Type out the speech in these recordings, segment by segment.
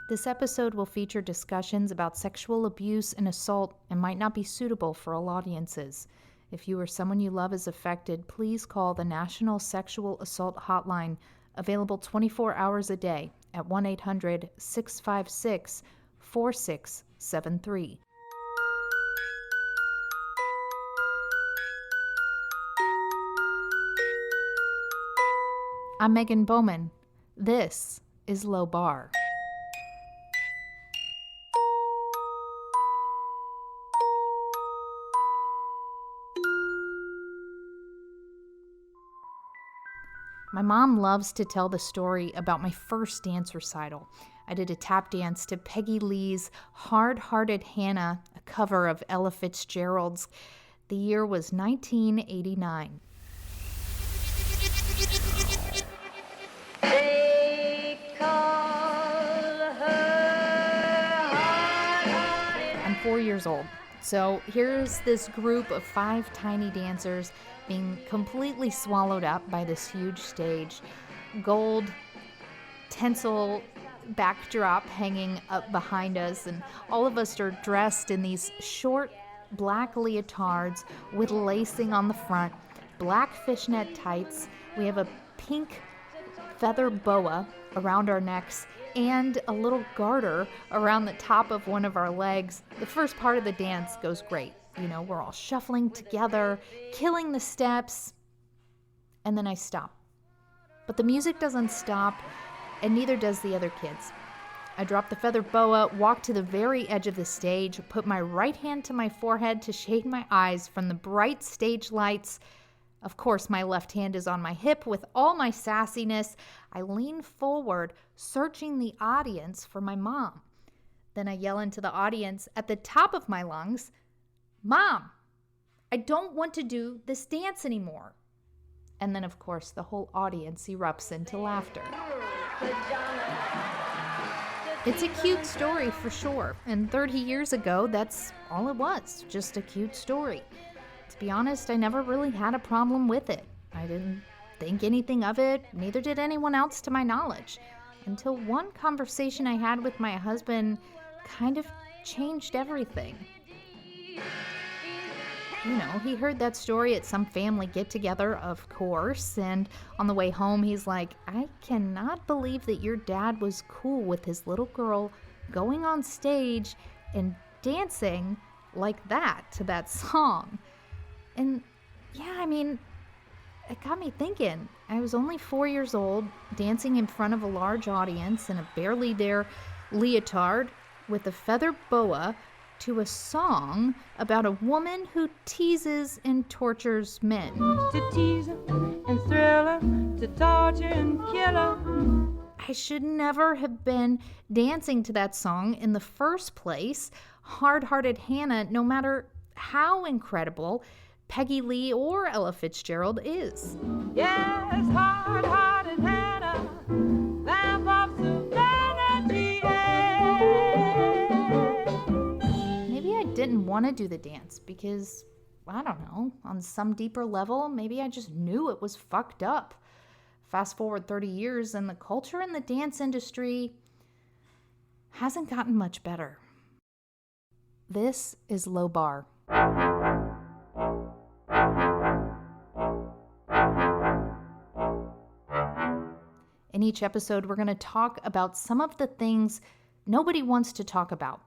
This episode will feature discussions about sexual abuse and assault and might not be suitable for all audiences. If you or someone you love is affected, please call the National Sexual Assault Hotline, available 24 hours a day at 1-800-656-4673. I'm Megan Bowman. This is Low Barre. My mom loves to tell the story about my first dance recital. I did a tap dance to Peggy Lee's Hard-Hearted Hannah, a cover of Ella Fitzgerald's. The year was 1989. I'm 4 years old. So here's this group of 5 tiny dancers being completely swallowed up by this huge stage. Gold tinsel backdrop hanging up behind us, and all of us are dressed in these short black leotards with lacing on the front, black fishnet tights. We have a pink feather boa around our necks and a little garter around the top of one of our legs. The first part of the dance goes great. You know, we're all shuffling together, killing the steps, and then I stop. But the music doesn't stop, and neither does the other kids. I drop the feather boa, walk to the very edge of the stage, put my right hand to my forehead to shade my eyes from the bright stage lights. Of course, my left hand is on my hip with all my sassiness. I lean forward, searching the audience for my mom. Then I yell into the audience at the top of my lungs, "Mom, I don't want to do this dance anymore." And then, of course, the whole audience erupts into laughter. It's a cute story for sure. And 30 years ago, that's all it was, just a cute story. To be honest, I never really had a problem with it. I didn't think anything of it, neither did anyone else to my knowledge, until one conversation I had with my husband kind of changed everything. You know, he heard that story at some family get-together, of course, and on the way home, he's like, "I cannot believe that your dad was cool with his little girl going on stage and dancing like that to that song." And yeah, I mean, it got me thinking. I was only 4 years old, dancing in front of a large audience in a barely there leotard with a feather boa to a song about a woman who teases and tortures men. To tease her and thrill her, to torture and kill her. I should never have been dancing to that song in the first place. Hard-Hearted Hannah, no matter how incredible Peggy Lee or Ella Fitzgerald is. Yes, hard-hearted Hannah, lamp of serenity. Maybe I didn't want to do the dance because, I don't know, on some deeper level, maybe I just knew it was fucked up. Fast forward 30 years and the culture in the dance industry hasn't gotten much better. This is Low Barre. In each episode, we're going to talk about some of the things nobody wants to talk about.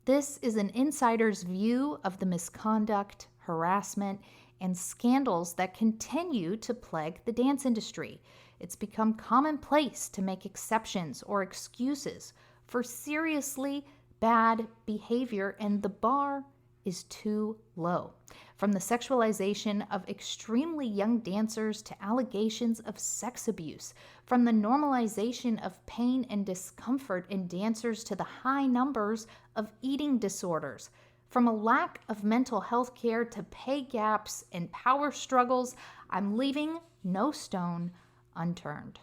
This is an insider's view of the misconduct, harassment, and scandals that continue to plague the dance industry. It's become commonplace to make exceptions or excuses for seriously bad behavior, and the bar is too low. From the sexualization of extremely young dancers to allegations of sex abuse, from the normalization of pain and discomfort in dancers to the high numbers of eating disorders, from a lack of mental health care to pay gaps and power struggles, I'm leaving no stone unturned.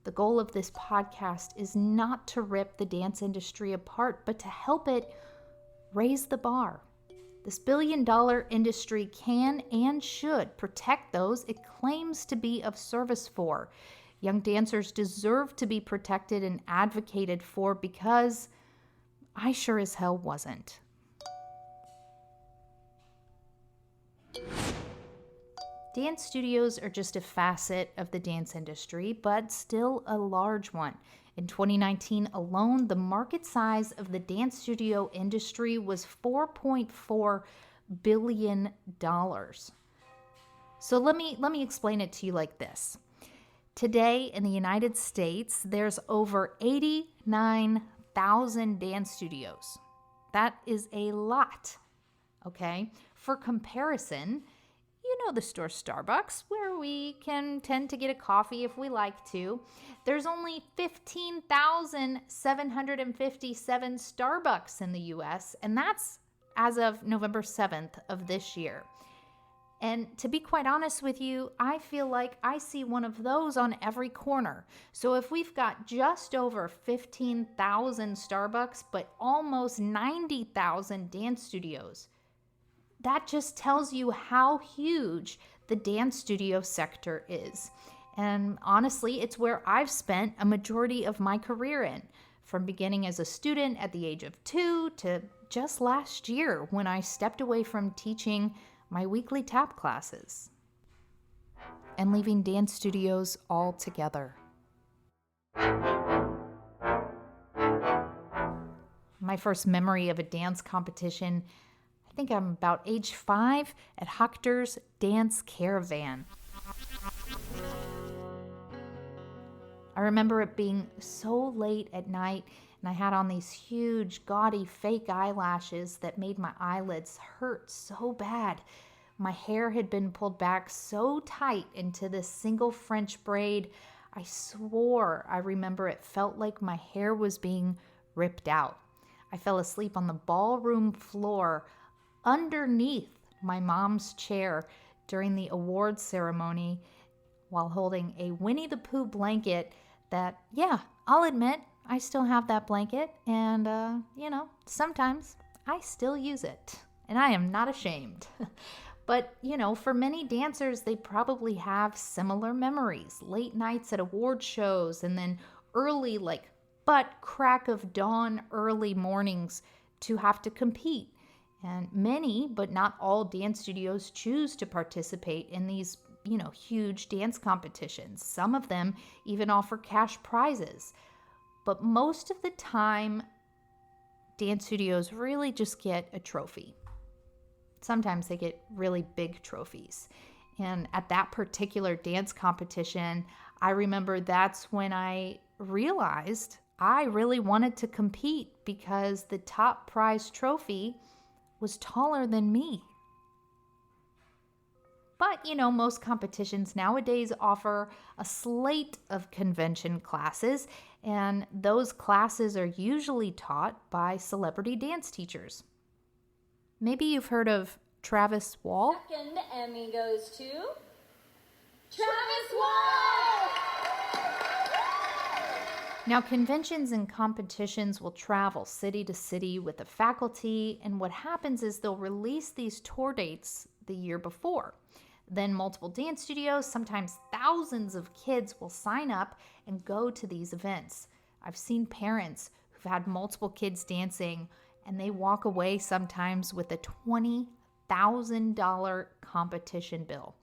The goal of this podcast is not to rip the dance industry apart, but to help it raise the bar. This billion-dollar industry can and should protect those it claims to be of service for. Young dancers deserve to be protected and advocated for because I sure as hell wasn't. Dance studios are just a facet of the dance industry, but still a large one. In 2019 alone, the market size of the dance studio industry was $4.4 billion. So let me explain it to you like this. Today in the United States, there's over 89,000 dance studios. That is a lot, okay? For comparison, you know the store Starbucks, where we can tend to get a coffee if we like to. There's only 15,757 Starbucks in the US, and that's as of November 7th of this year. And to be quite honest with you, I feel like I see one of those on every corner. So if we've got just over 15,000 Starbucks, but almost 90,000 dance studios, that just tells you how huge the dance studio sector is. And honestly, it's where I've spent a majority of my career in, from beginning as a student at the age of 2 to just last year when I stepped away from teaching my weekly tap classes and leaving dance studios altogether. My first memory of a dance competition, I think I'm about age 5 at Huckter's Dance Caravan. I remember it being so late at night, and I had on these huge, gaudy, fake eyelashes that made my eyelids hurt so bad. My hair had been pulled back so tight into this single French braid, I swore I remember it felt like my hair was being ripped out. I fell asleep on the ballroom floor underneath my mom's chair during the awards ceremony while holding a Winnie the Pooh blanket that, yeah, I'll admit, I still have that blanket, and, sometimes I still use it, and I am not ashamed. But, for many dancers, they probably have similar memories. Late nights at award shows, and then early, butt crack of dawn, early mornings to have to compete. And many, but not all dance studios choose to participate in these, huge dance competitions. Some of them even offer cash prizes. But most of the time, dance studios really just get a trophy. Sometimes they get really big trophies. And at that particular dance competition, I remember that's when I realized I really wanted to compete because the top prize trophy was taller than me. But, most competitions nowadays offer a slate of convention classes, and those classes are usually taught by celebrity dance teachers. Maybe you've heard of Travis Wall. Second Emmy goes to Travis Wall! Now, conventions and competitions will travel city to city with the faculty, and what happens is they'll release these tour dates the year before. Then multiple dance studios, sometimes thousands of kids, will sign up and go to these events. I've seen parents who've had multiple kids dancing, and they walk away sometimes with a $20,000 competition bill.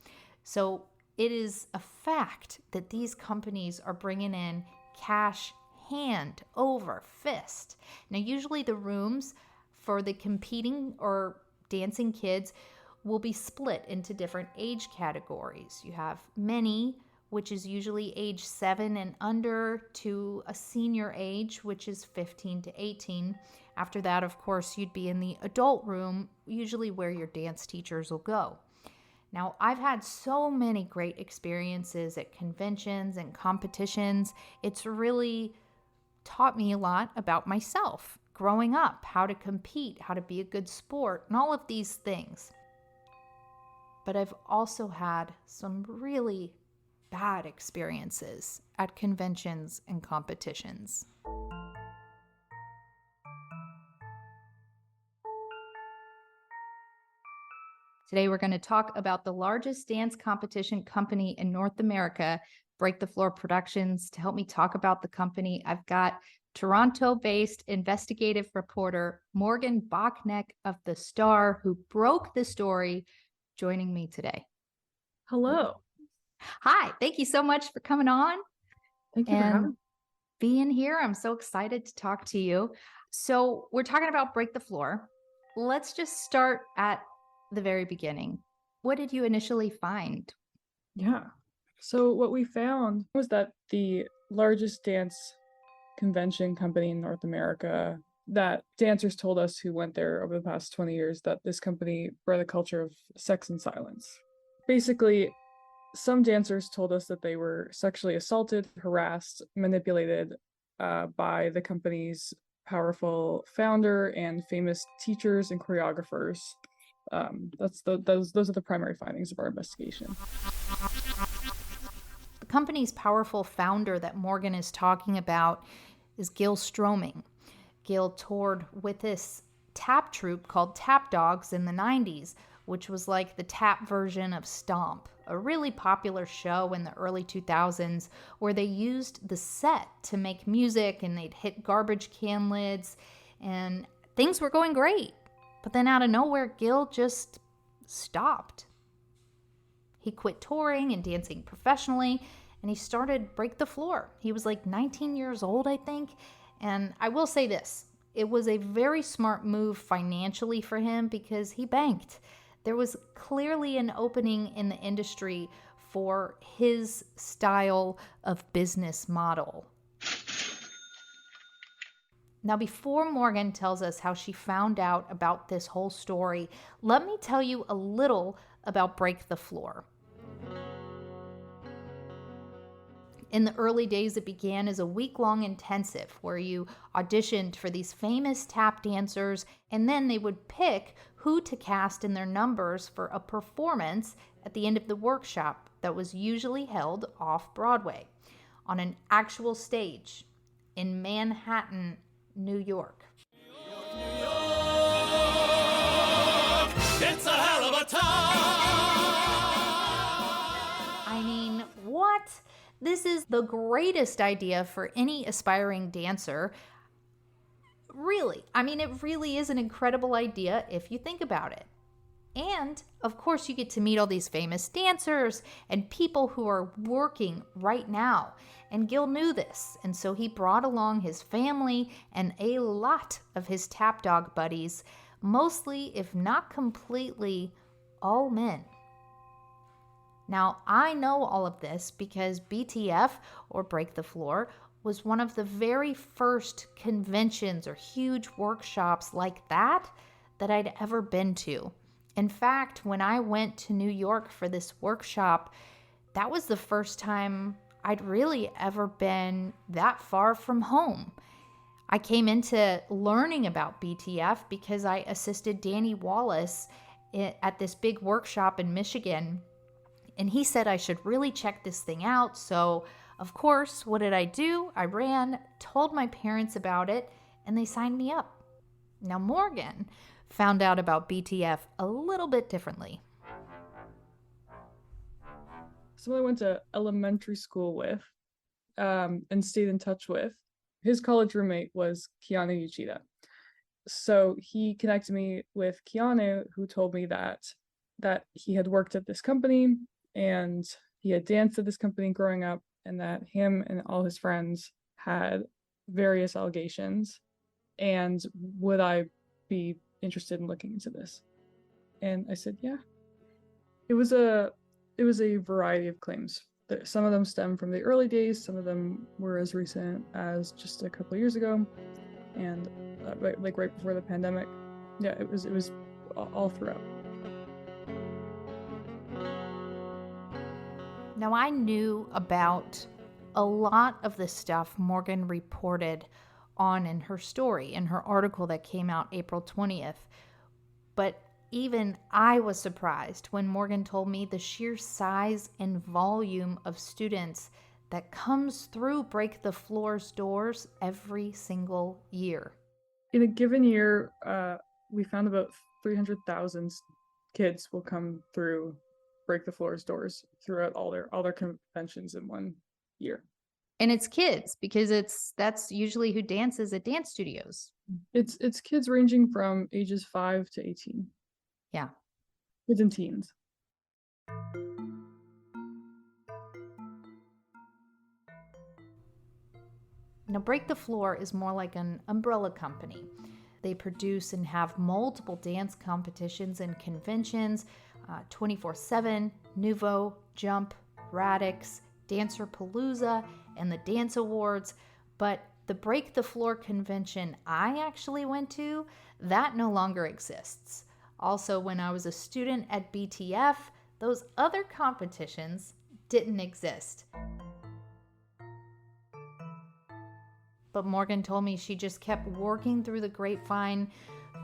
So it is a fact that these companies are bringing in cash hand over fist. Now, usually the rooms for the competing or dancing kids will be split into different age categories. You have many, which is usually age 7 and under, to a senior age, which is 15 to 18. After that, of course, you'd be in the adult room, usually where your dance teachers will go. Now, I've had so many great experiences at conventions and competitions. It's really taught me a lot about myself, growing up, how to compete, how to be a good sport, and all of these things. But I've also had some really bad experiences at conventions and competitions. Today, we're going to talk about the largest dance competition company in North America, Break the Floor Productions. To help me talk about the company, I've got Toronto-based investigative reporter Morgan Bocknek of The Star, who broke the story, joining me today. Hello. Hi, thank you so much for coming on Thank you for having me. being here. I'm so excited to talk to you. So, we're talking about Break the Floor. Let's just start at the very beginning. What did you initially find? Yeah. So what we found was that the largest dance convention company in North America, that dancers told us who went there over the past 20 years that this company bred a culture of sex and silence. Basically, some dancers told us that they were sexually assaulted, harassed, manipulated by the company's powerful founder and famous teachers and choreographers. Those are the primary findings of our investigation. The company's powerful founder that Morgan is talking about is Gil Stroming. Gil toured with this tap troupe called Tap Dogs in the 90s, which was like the tap version of Stomp, a really popular show in the early 2000s where they used the set to make music and they'd hit garbage can lids and things were going great. But then out of nowhere, Gil just stopped. He quit touring and dancing professionally, and he started Break the Floor. He was like 19 years old, I think. And I will say this, it was a very smart move financially for him because he banked. There was clearly an opening in the industry for his style of business model. Now, before Morgan tells us how she found out about this whole story, let me tell you a little about Break the Floor. In the early days, it began as a week-long intensive where you auditioned for these famous tap dancers, and then they would pick who to cast in their numbers for a performance at the end of the workshop that was usually held off-Broadway on an actual stage in Manhattan, New York. New York, it's a hell of a time. I mean, what? This is the greatest idea for any aspiring dancer. Really, I mean, it really is an incredible idea if you think about it. And, of course, you get to meet all these famous dancers and people who are working right now. And Gil knew this, and so he brought along his family and a lot of his tap dog buddies, mostly, if not completely, all men. Now, I know all of this because BTF, or Break the Floor, was one of the very first conventions or huge workshops like that I'd ever been to. In fact, when I went to New York for this workshop, that was the first time I'd really ever been that far from home. I came into learning about BTF because I assisted Danny Wallace at this big workshop in Michigan, and he said I should really check this thing out. So, of course, what did I do? I ran, told my parents about it, and they signed me up. Now, Morgan found out about BTF a little bit differently. Someone I went to elementary school with and stayed in touch with, his college roommate was Keanu Uchida. So he connected me with Keanu, who told me that he had worked at this company and he had danced at this company growing up, and that him and all his friends had various allegations, and would I be interested in looking into this? And I said, yeah. It was a variety of claims. Some of them stem from the early days, some of them were as recent as just a couple of years ago, and right before the pandemic. Yeah, it was all throughout. Now, I knew about a lot of the stuff Morgan reported on in her story, in her article that came out April 20th. But even I was surprised when Morgan told me the sheer size and volume of students that comes through Break the Floor's doors every single year. In a given year, we found about 300,000 kids will come through Break the Floor's doors throughout all their conventions in one year. And it's kids, because that's usually who dances at dance studios. It's kids ranging from ages 5 to 18. Yeah. Kids and teens. Now, Break the Floor is more like an umbrella company. They produce and have multiple dance competitions and conventions, 24/7, Nouveau, Jump, Radix, Dancer Palooza, and the Dance Awards. But the Break the Floor convention I actually went to, that no longer exists. Also, when I was a student at BTF, those other competitions didn't exist. But Morgan told me she just kept working through the grapevine,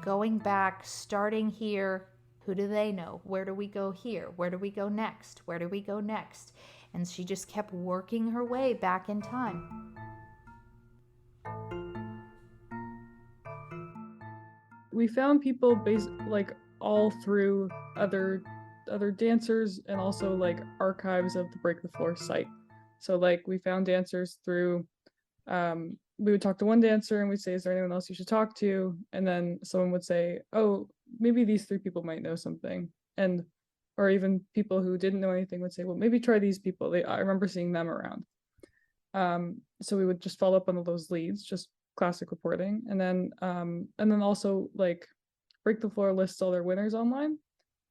going back, starting here. Who do they know? Where do we go here? Where do we go next? Where do we go next? And she just kept working her way back in time. We found people all through other dancers, and also like archives of the Break the Floor site. So like we found dancers through we would talk to one dancer and we'd say, is there anyone else you should talk to? And then someone would say, oh, maybe these 3 people might know something. Or even people who didn't know anything would say, well, maybe try these people. I remember seeing them around. So we would just follow up on all those leads, just classic reporting. And then also like Break the Floor lists all their winners online.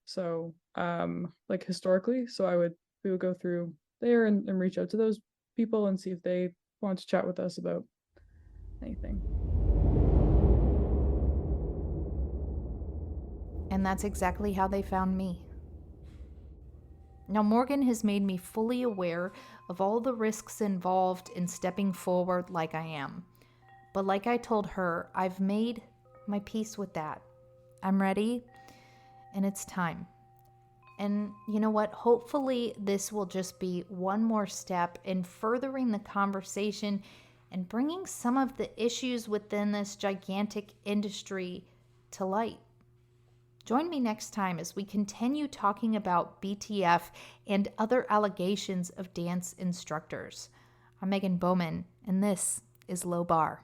So like historically, so we would go through there and reach out to those people and see if they want to chat with us about anything. And that's exactly how they found me. Now, Morgan has made me fully aware of all the risks involved in stepping forward like I am. But like I told her, I've made my peace with that. I'm ready, and it's time. And you know what? Hopefully this will just be one more step in furthering the conversation and bringing some of the issues within this gigantic industry to light. Join me next time as we continue talking about BTF and other allegations of dance instructors. I'm Megan Bowman, and this is Low Barre.